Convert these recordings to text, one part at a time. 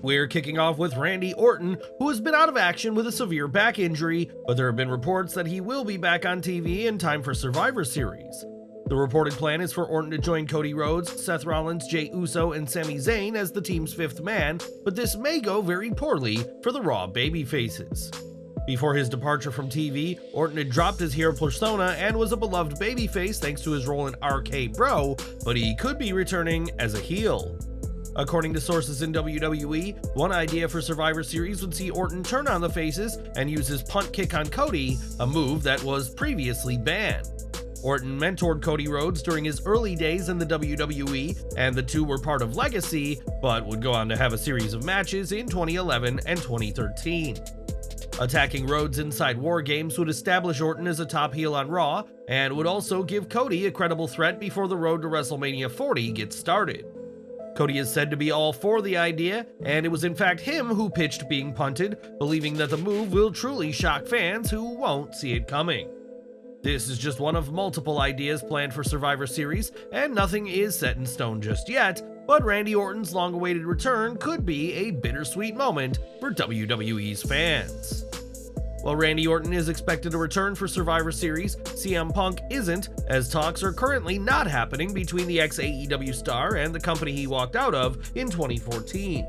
We're kicking off with Randy Orton, who has been out of action with a severe back injury, but there have been reports that he will be back on TV in time for Survivor Series. The reported plan is for Orton to join Cody Rhodes, Seth Rollins, Jey Uso, and Sami Zayn as the team's fifth man, but this may go very poorly for the Raw babyfaces. Before his departure from TV, Orton had dropped his heel persona and was a beloved babyface thanks to his role in RK Bro, but he could be returning as a heel. According to sources in WWE, one idea for Survivor Series would see Orton turn on the faces and use his Punt-Kick on Cody, a move that was previously banned. Orton mentored Cody Rhodes during his early days in the WWE, and the two were part of Legacy, but would go on to have a series of matches in 2011 and 2013. Attacking Rhodes inside Wargames would establish Orton as a top heel on Raw, and would also give Cody a credible threat before the road to WrestleMania 40 gets started. Cody is said to be all for the idea, and it was in fact him who pitched being punted, believing that the move will truly shock fans who won't see it coming. This is just one of multiple ideas planned for Survivor Series, and nothing is set in stone just yet, but Randy Orton's long-awaited return could be a bittersweet moment for WWE's fans. While Randy Orton is expected to return for Survivor Series, CM Punk isn't, as talks are currently not happening between the ex-AEW star and the company he walked out of in 2014.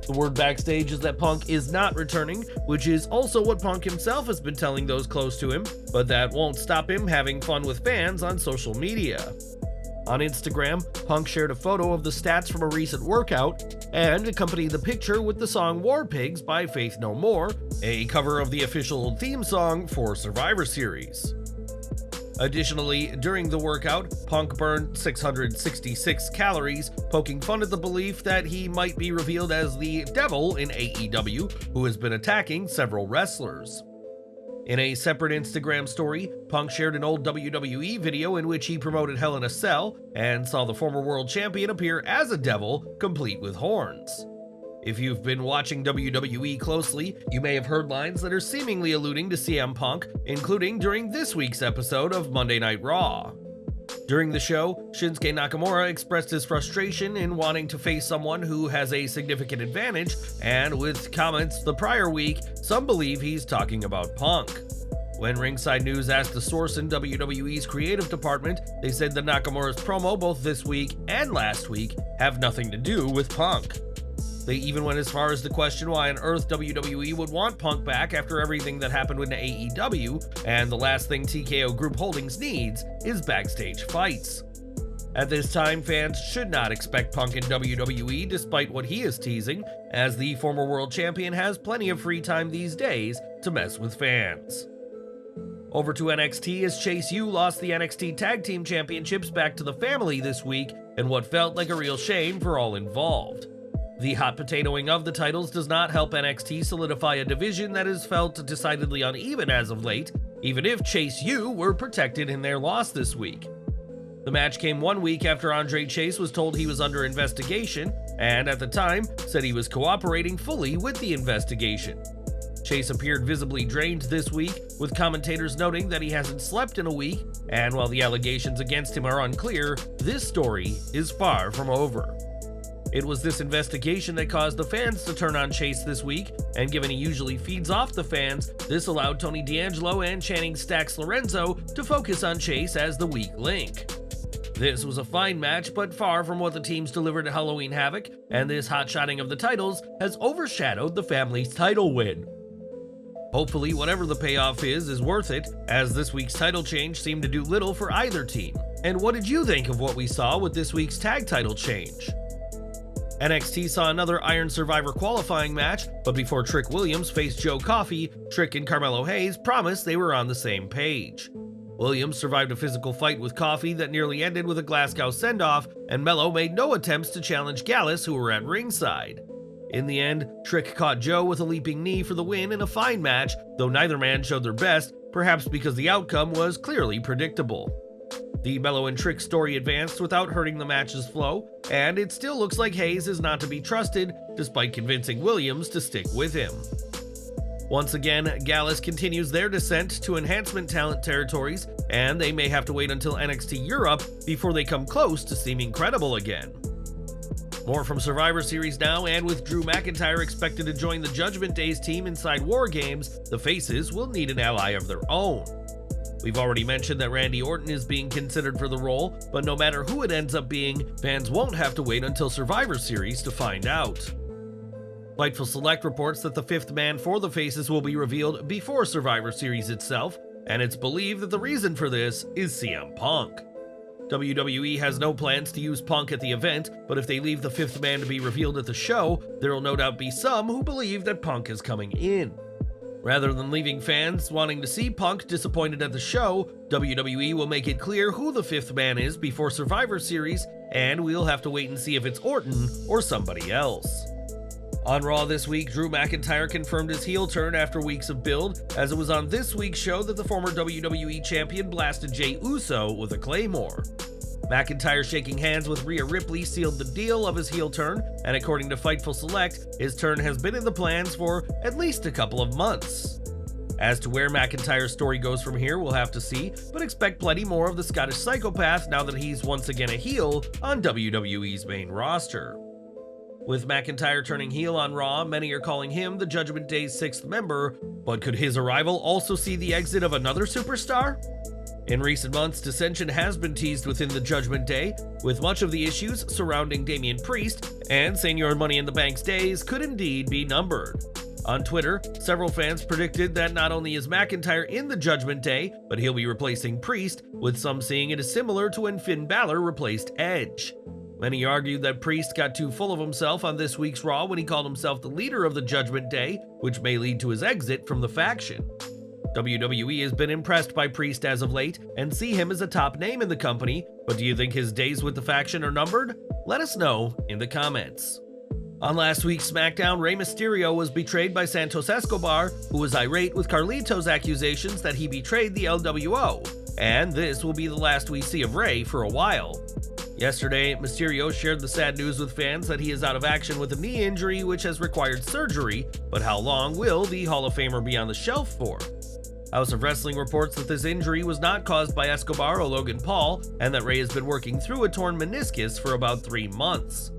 The word backstage is that Punk is not returning, which is also what Punk himself has been telling those close to him, but that won't stop him having fun with fans on social media. On Instagram, Punk shared a photo of the stats from a recent workout and accompanied the picture with the song War Pigs by Faith No More, a cover of the official theme song for Survivor Series. Additionally, during the workout, Punk burned 666 calories, poking fun at the belief that he might be revealed as the devil in AEW, who has been attacking several wrestlers. In a separate Instagram story, Punk shared an old WWE video in which he promoted Hell in a Cell and saw the former world champion appear as a devil, complete with horns. If you've been watching WWE closely, you may have heard lines that are seemingly alluding to CM Punk, including during this week's episode of Monday Night Raw. During the show, Shinsuke Nakamura expressed his frustration in wanting to face someone who has a significant advantage, and with comments the prior week, some believe he's talking about Punk. When Ringside News asked a source in WWE's creative department, they said that Nakamura's promo both this week and last week have nothing to do with Punk. They even went as far as to question why on earth WWE would want Punk back after everything that happened with AEW, and the last thing TKO Group Holdings needs is backstage fights. At this time, fans should not expect Punk in WWE despite what he is teasing, as the former world champion has plenty of free time these days to mess with fans. Over to NXT as Chase U lost the NXT Tag Team Championships back to the family this week in what felt like a real shame for all involved. The hot potatoing of the titles does not help NXT solidify a division that has felt decidedly uneven as of late, even if Chase U were protected in their loss this week. The match came 1 week after Andre Chase was told he was under investigation, and at the time said he was cooperating fully with the investigation. Chase appeared visibly drained this week, with commentators noting that he hasn't slept in a week, and while the allegations against him are unclear, this story is far from over. It was this investigation that caused the fans to turn on Chase this week, and given he usually feeds off the fans, this allowed Tony D'Angelo and Channing Stacks Lorenzo to focus on Chase as the weak link. This was a fine match, but far from what the teams delivered at Halloween Havoc, and this hot-shotting of the titles has overshadowed the family's title win. Hopefully, whatever the payoff is worth it, as this week's title change seemed to do little for either team. And what did you think of what we saw with this week's tag title change? NXT saw another Iron Survivor qualifying match, but before Trick Williams faced Joe Coffey, Trick and Carmelo Hayes promised they were on the same page. Williams survived a physical fight with Coffey that nearly ended with a Glasgow send-off, and Mello made no attempts to challenge Gallus, who were at ringside. In the end, Trick caught Joe with a leaping knee for the win in a fine match, though neither man showed their best, perhaps because the outcome was clearly predictable. The Mello and Trick story advanced without hurting the match's flow, and it still looks like Hayes is not to be trusted, despite convincing Williams to stick with him. Once again, Gallus continues their descent to enhancement talent territories, and they may have to wait until NXT Europe before they come close to seeming credible again. More from Survivor Series now, and with Drew McIntyre expected to join the Judgment Day's team inside Wargames, the Faces will need an ally of their own. We've already mentioned that Randy Orton is being considered for the role, but no matter who it ends up being, fans won't have to wait until Survivor Series to find out. Fightful Select reports that the fifth man for the Faces will be revealed before Survivor Series itself, and it's believed that the reason for this is CM Punk. WWE has no plans to use Punk at the event, but if they leave the fifth man to be revealed at the show, there will no doubt be some who believe that Punk is coming in. Rather than leaving fans wanting to see Punk disappointed at the show, WWE will make it clear who the fifth man is before Survivor Series, and we'll have to wait and see if it's Orton or somebody else. On Raw this week, Drew McIntyre confirmed his heel turn after weeks of build, as it was on this week's show that the former WWE champion blasted Jey Uso with a Claymore. McIntyre shaking hands with Rhea Ripley sealed the deal of his heel turn, and according to Fightful Select, his turn has been in the plans for at least a couple of months. As to where McIntyre's story goes from here, we'll have to see, but expect plenty more of the Scottish psychopath now that he's once again a heel on WWE's main roster. With McIntyre turning heel on Raw, many are calling him the Judgment Day's sixth member, but could his arrival also see the exit of another superstar? In recent months, dissension has been teased within the Judgment Day, with much of the issues surrounding Damian Priest, and Senior Money in the Bank's days could indeed be numbered. On Twitter, several fans predicted that not only is McIntyre in the Judgment Day, but he'll be replacing Priest, with some seeing it as similar to when Finn Balor replaced Edge. Many argued that Priest got too full of himself on this week's Raw when he called himself the leader of the Judgment Day, which may lead to his exit from the faction. WWE has been impressed by Priest as of late and see him as a top name in the company, but do you think his days with the faction are numbered? Let us know in the comments. On last week's SmackDown, Rey Mysterio was betrayed by Santos Escobar, who was irate with Carlito's accusations that he betrayed the LWO, and this will be the last we see of Rey for a while. Yesterday, Mysterio shared the sad news with fans that he is out of action with a knee injury which has required surgery, but how long will the Hall of Famer be on the shelf for? House of Wrestling reports that this injury was not caused by Escobar or Logan Paul, and that Rey has been working through a torn meniscus for about 3 months.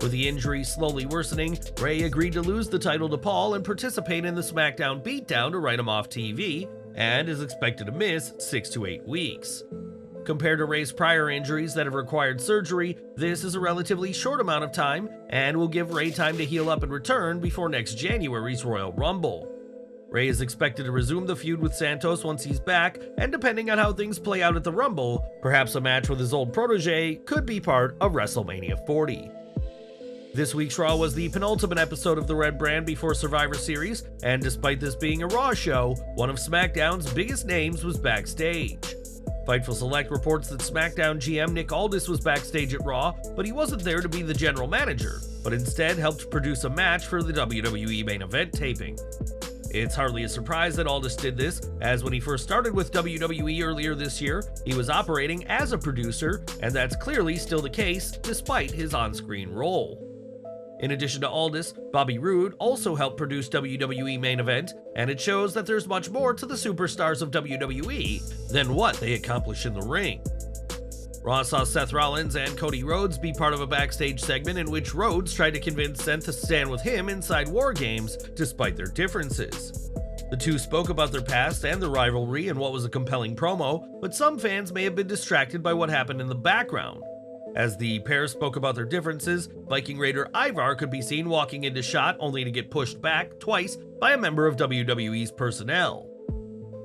With the injury slowly worsening, Rey agreed to lose the title to Paul and participate in the SmackDown beatdown to write him off TV, and is expected to miss 6 to 8 weeks. Compared to Rey's prior injuries that have required surgery, this is a relatively short amount of time, and will give Rey time to heal up and return before next January's Royal Rumble. Rey is expected to resume the feud with Santos once he's back, and depending on how things play out at the Rumble, perhaps a match with his old protege could be part of WrestleMania 40. This week's Raw was the penultimate episode of the Red Brand before Survivor Series, and despite this being a Raw show, one of SmackDown's biggest names was backstage. Fightful Select reports that SmackDown GM Nick Aldis was backstage at Raw, but he wasn't there to be the general manager, but instead helped produce a match for the WWE main event taping. It's hardly a surprise that Aldis did this, as when he first started with WWE earlier this year, he was operating as a producer, and that's clearly still the case despite his on-screen role. In addition to Aldis, Bobby Roode also helped produce WWE main event, and it shows that there's much more to the superstars of WWE than what they accomplish in the ring. Raw saw Seth Rollins and Cody Rhodes be part of a backstage segment in which Rhodes tried to convince Seth to stand with him inside Wargames despite their differences. The two spoke about their past and the rivalry in what was a compelling promo, but some fans may have been distracted by what happened in the background. As the pair spoke about their differences, Viking Raider Ivar could be seen walking into shot only to get pushed back twice by a member of WWE's personnel.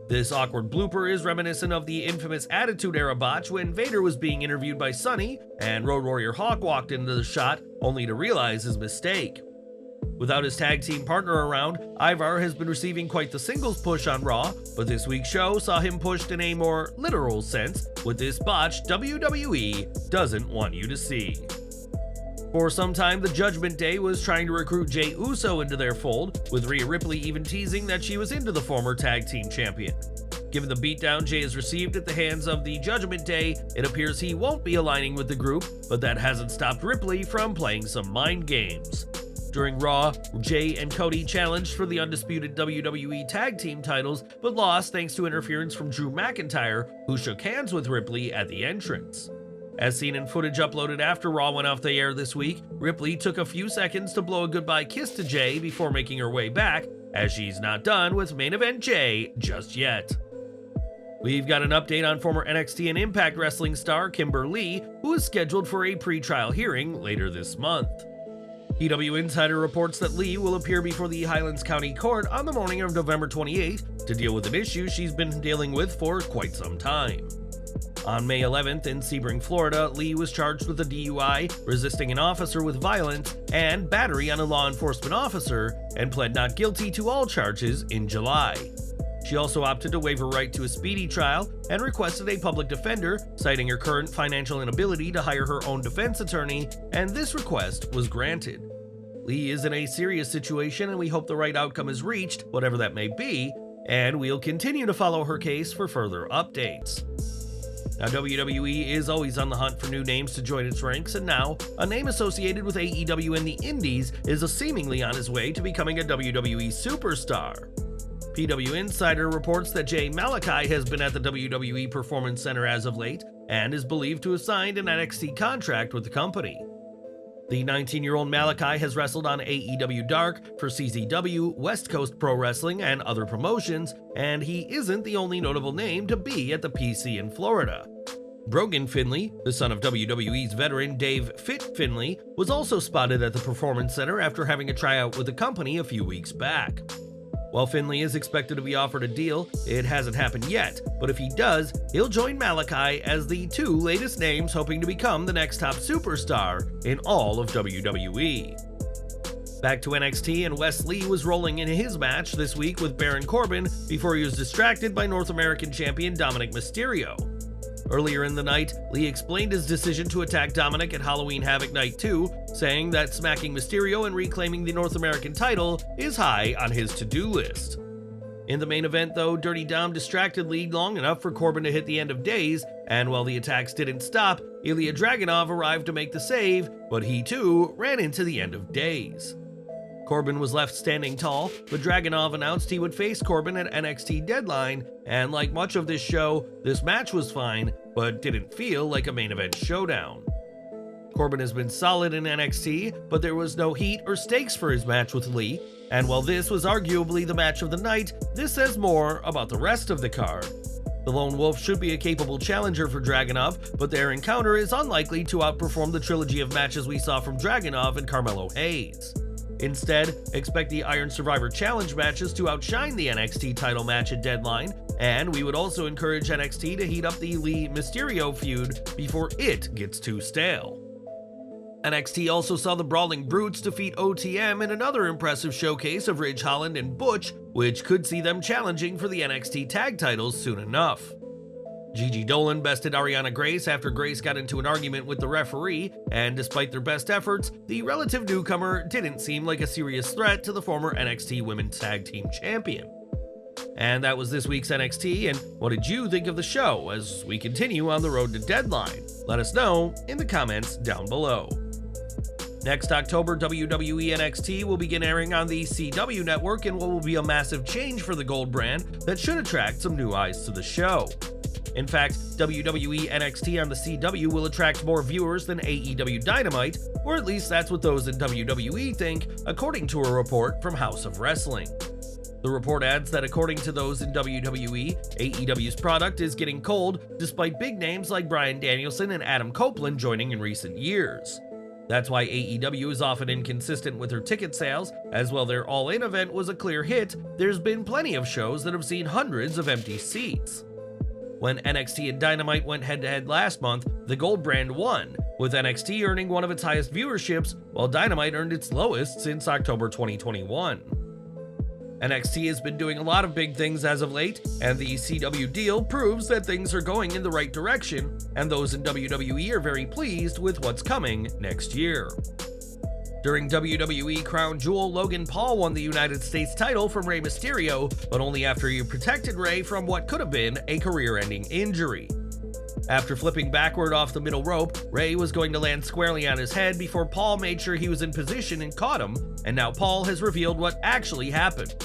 This awkward blooper is reminiscent of the infamous Attitude Era botch when Vader was being interviewed by Sonny and Road Warrior Hawk walked into the shot only to realize his mistake. Without his tag team partner around, Ivar has been receiving quite the singles push on Raw, but this week's show saw him pushed in a more literal sense with this botch WWE doesn't want you to see. For some time, the Judgment Day was trying to recruit Jey Uso into their fold, with Rhea Ripley even teasing that she was into the former tag team champion. Given the beatdown Jey has received at the hands of the Judgment Day, it appears he won't be aligning with the group, but that hasn't stopped Ripley from playing some mind games. During Raw, Jey and Cody challenged for the undisputed WWE Tag Team titles, but lost thanks to interference from Drew McIntyre, who shook hands with Ripley at the entrance. As seen in footage uploaded after Raw went off the air this week, Ripley took a few seconds to blow a goodbye kiss to Jay before making her way back, as she's not done with main event Jay just yet. We've got an update on former NXT and Impact Wrestling star Kimber Lee, who is scheduled for a pre-trial hearing later this month. PW Insider reports that Lee will appear before the Highlands County Court on the morning of November 28th to deal with an issue she's been dealing with for quite some time. On May 11th in Sebring, Florida, Lee was charged with a DUI, resisting an officer with violence, and battery on a law enforcement officer, and pled not guilty to all charges in July. She also opted to waive her right to a speedy trial and requested a public defender, citing her current financial inability to hire her own defense attorney, and this request was granted. Lee is in a serious situation, and we hope the right outcome is reached, whatever that may be, and we'll continue to follow her case for further updates. Now, WWE is always on the hunt for new names to join its ranks, and now, a name associated with AEW and the Indies is seemingly on his way to becoming a WWE superstar. PW Insider reports that Jay Malachi has been at the WWE Performance Center as of late, and is believed to have signed an NXT contract with the company. The 19-year-old Malachi has wrestled on AEW Dark, for CZW, West Coast Pro Wrestling, and other promotions, and he isn't the only notable name to be at the PC in Florida. Brogan Finley, the son of WWE's veteran Dave Fit Finley, was also spotted at the Performance Center after having a tryout with the company a few weeks back. While Finley is expected to be offered a deal, it hasn't happened yet, but if he does, he'll join Malachi as the two latest names hoping to become the next top superstar in all of WWE. Back to NXT, and Wes Lee was rolling in his match this week with Baron Corbin before he was distracted by North American champion Dominik Mysterio. Earlier in the night, Lee explained his decision to attack Dominik at Halloween Havoc Night 2, saying that smacking Mysterio and reclaiming the North American title is high on his to-do list. In the main event, though, Dirty Dom distracted Lee long enough for Corbin to hit the end of days, and while the attacks didn't stop, Ilya Dragunov arrived to make the save, but he too ran into the end of days. Corbin was left standing tall, but Dragunov announced he would face Corbin at NXT Deadline, and like much of this show, this match was fine, but didn't feel like a main event showdown. Corbin has been solid in NXT, but there was no heat or stakes for his match with Lee, and while this was arguably the match of the night, this says more about the rest of the card. The Lone Wolf should be a capable challenger for Dragunov, but their encounter is unlikely to outperform the trilogy of matches we saw from Dragunov and Carmelo Hayes. Instead, expect the Iron Survivor Challenge matches to outshine the NXT title match at Deadline, and we would also encourage NXT to heat up the Lee-Mysterio feud before it gets too stale. NXT also saw the Brawling Brutes defeat OTM in another impressive showcase of Ridge Holland and Butch, which could see them challenging for the NXT tag titles soon enough. Gigi Dolin bested Arianna Grace after Grace got into an argument with the referee, and despite their best efforts, the relative newcomer didn't seem like a serious threat to the former NXT Women's Tag Team Champion. And that was this week's NXT, and what did you think of the show as we continue on the road to Deadline? Let us know in the comments down below. Next October, WWE NXT will begin airing on the CW network in what will be a massive change for the Gold brand that should attract some new eyes to the show. In fact, WWE NXT on the CW will attract more viewers than AEW Dynamite, or at least that's what those in WWE think, according to a report from House of Wrestling. The report adds that according to those in WWE, AEW's product is getting cold, despite big names like Bryan Danielson and Adam Copeland joining in recent years. That's why AEW is often inconsistent with their ticket sales, as while their All In event was a clear hit, there's been plenty of shows that have seen hundreds of empty seats. When NXT and Dynamite went head-to-head last month, the Gold brand won, with NXT earning one of its highest viewerships, while Dynamite earned its lowest since October 2021. NXT has been doing a lot of big things as of late, and the CW deal proves that things are going in the right direction, and those in WWE are very pleased with what's coming next year. During WWE Crown Jewel, Logan Paul won the United States title from Rey Mysterio, but only after he protected Rey from what could have been a career-ending injury. After flipping backward off the middle rope, Rey was going to land squarely on his head before Paul made sure he was in position and caught him, and now Paul has revealed what actually happened.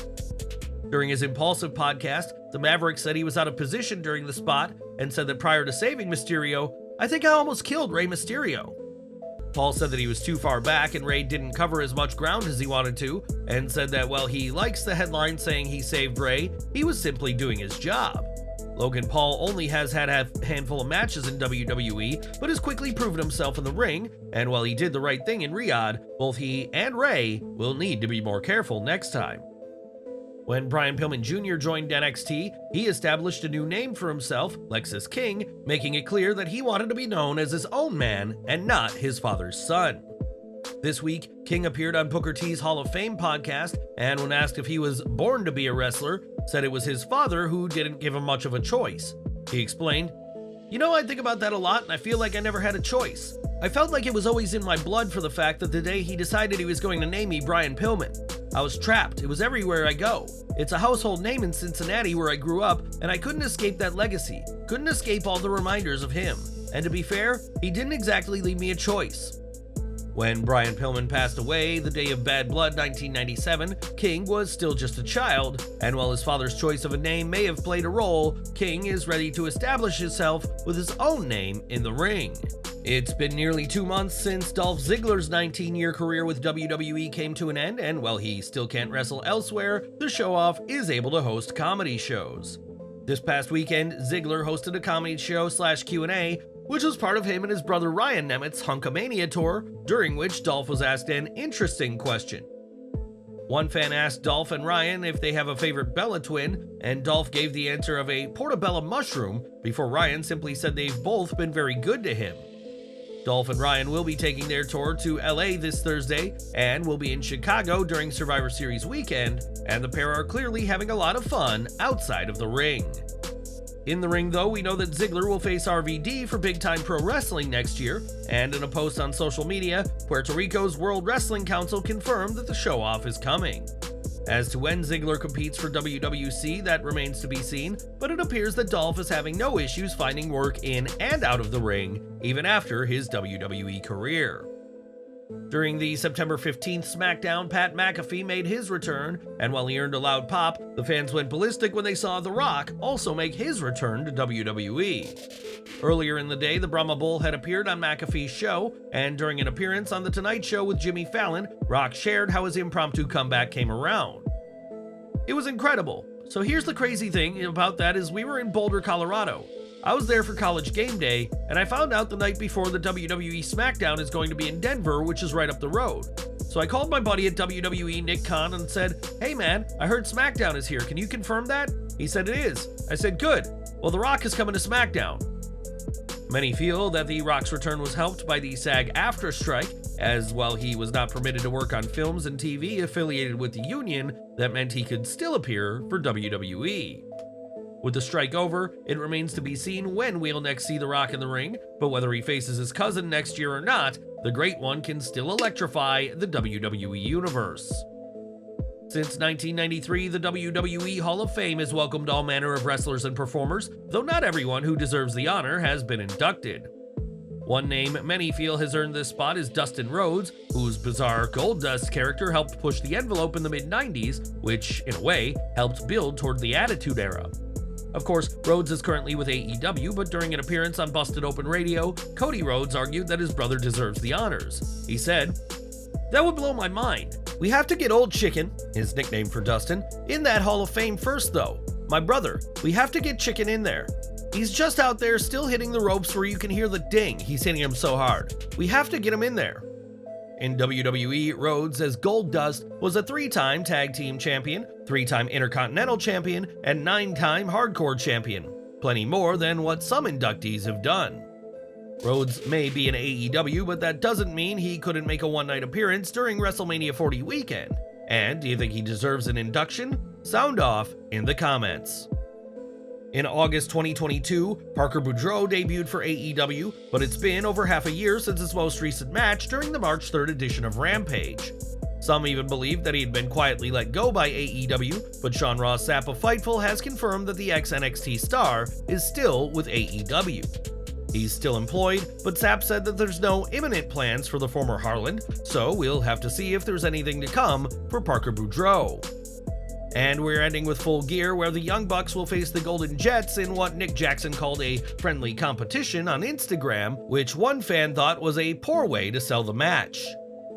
During his Impulsive podcast, the Maverick said he was out of position during the spot and said that prior to saving Mysterio, I think I almost killed Rey Mysterio." Paul said that he was too far back and Rey didn't cover as much ground as he wanted to, and said that while he likes the headline saying he saved Rey, he was simply doing his job. Logan Paul only has had a handful of matches in WWE, but has quickly proven himself in the ring, and while he did the right thing in Riyadh, both he and Rey will need to be more careful next time. When Brian Pillman Jr. joined NXT, he established a new name for himself, Lexis King, making it clear that he wanted to be known as his own man and not his father's son. This week, King appeared on Booker T's Hall of Fame podcast, and when asked if he was born to be a wrestler, said it was his father who didn't give him much of a choice. He explained, "You know, I think about that a lot and I feel like I never had a choice. I felt like it was always in my blood for the fact that the day he decided he was going to name me Brian Pillman. I was trapped. It was everywhere I go. It's a household name in Cincinnati where I grew up, and I couldn't escape that legacy. Couldn't escape all the reminders of him. And to be fair, he didn't exactly leave me a choice." When Brian Pillman passed away the day of Bad Blood 1997, King was still just a child, and while his father's choice of a name may have played a role, King is ready to establish himself with his own name in the ring. It's been nearly 2 months since Dolph Ziggler's 19-year career with WWE came to an end, and while he still can't wrestle elsewhere, the show-off is able to host comedy shows. This past weekend, Ziggler hosted a comedy show / Q&A, which was part of him and his brother Ryan Nemeth's Hunkamania tour, during which Dolph was asked an interesting question. One fan asked Dolph and Ryan if they have a favorite Bella twin, and Dolph gave the answer of a portobello mushroom, before Ryan simply said they've both been very good to him. Dolph and Ryan will be taking their tour to LA this Thursday, and will be in Chicago during Survivor Series weekend, and the pair are clearly having a lot of fun outside of the ring. In the ring, though, we know that Ziggler will face RVD for Big Time Pro Wrestling next year, and in a post on social media, Puerto Rico's World Wrestling Council confirmed that the show-off is coming. As to when Ziggler competes for WWC, that remains to be seen, but it appears that Dolph is having no issues finding work in and out of the ring, even after his WWE career. During the September 15th SmackDown, Pat McAfee made his return, and while he earned a loud pop, the fans went ballistic when they saw The Rock also make his return to WWE. Earlier in the day, the Brahma Bull had appeared on McAfee's show, and during an appearance on The Tonight Show with Jimmy Fallon, Rock shared how his impromptu comeback came around. "It was incredible. So here's the crazy thing about that is we were in Boulder, Colorado. I was there for College Game Day, and I found out the night before the WWE SmackDown is going to be in Denver, which is right up the road. So I called my buddy at WWE, Nick Khan, and said, 'Hey man, I heard SmackDown is here. Can you confirm that?' He said, 'It is.' I said, 'Good. Well, The Rock is coming to SmackDown.'" Many feel that The Rock's return was helped by the SAG-AFTRA strike, as while he was not permitted to work on films and TV affiliated with the union, that meant he could still appear for WWE. With the strike over, it remains to be seen when we'll next see The Rock in the ring, but whether he faces his cousin next year or not, the Great One can still electrify the WWE Universe. Since 1993, the WWE Hall of Fame has welcomed all manner of wrestlers and performers, though not everyone who deserves the honor has been inducted. One name many feel has earned this spot is Dustin Rhodes, whose bizarre Goldust character helped push the envelope in the mid-90s, which, in a way, helped build toward the Attitude Era. Of course, Rhodes is currently with AEW, but during an appearance on Busted Open Radio, Cody Rhodes argued that his brother deserves the honors. He said, "That would blow my mind. We have to get Old Chicken," his nickname for Dustin, "in that Hall of Fame first though. My brother, we have to get Chicken in there. He's just out there still hitting the ropes where you can hear the ding, he's hitting him so hard. We have to get him in there." In WWE, Rhodes, as Goldust, was a 3-time Tag Team Champion, 3-time Intercontinental Champion, and 9-time Hardcore Champion. Plenty more than what some inductees have done. Rhodes may be in AEW, but that doesn't mean he couldn't make a one-night appearance during WrestleMania 40 weekend. And do you think he deserves an induction? Sound off in the comments. In August 2022, Parker Boudreaux debuted for AEW, but it's been over half a year since his most recent match during the March 3rd edition of Rampage. Some even believe that he had been quietly let go by AEW, but Sean Ross Sapp of Fightful has confirmed that the ex-NXT star is still with AEW. He's still employed, but Sapp said that there's no imminent plans for the former Harland, so we'll have to see if there's anything to come for Parker Boudreaux. And we're ending with Full Gear, where the Young Bucks will face the Golden Jets in what Nick Jackson called a friendly competition on Instagram, which one fan thought was a poor way to sell the match.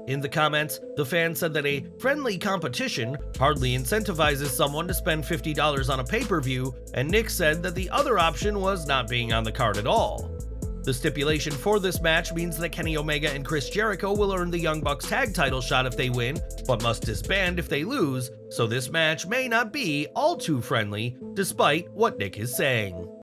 In the comments, the fan said that a friendly competition hardly incentivizes someone to spend $50 on a pay-per-view, and Nick said that the other option was not being on the card at all. The stipulation for this match means that Kenny Omega and Chris Jericho will earn the Young Bucks tag title shot if they win, but must disband if they lose, so this match may not be all too friendly, despite what Nick is saying.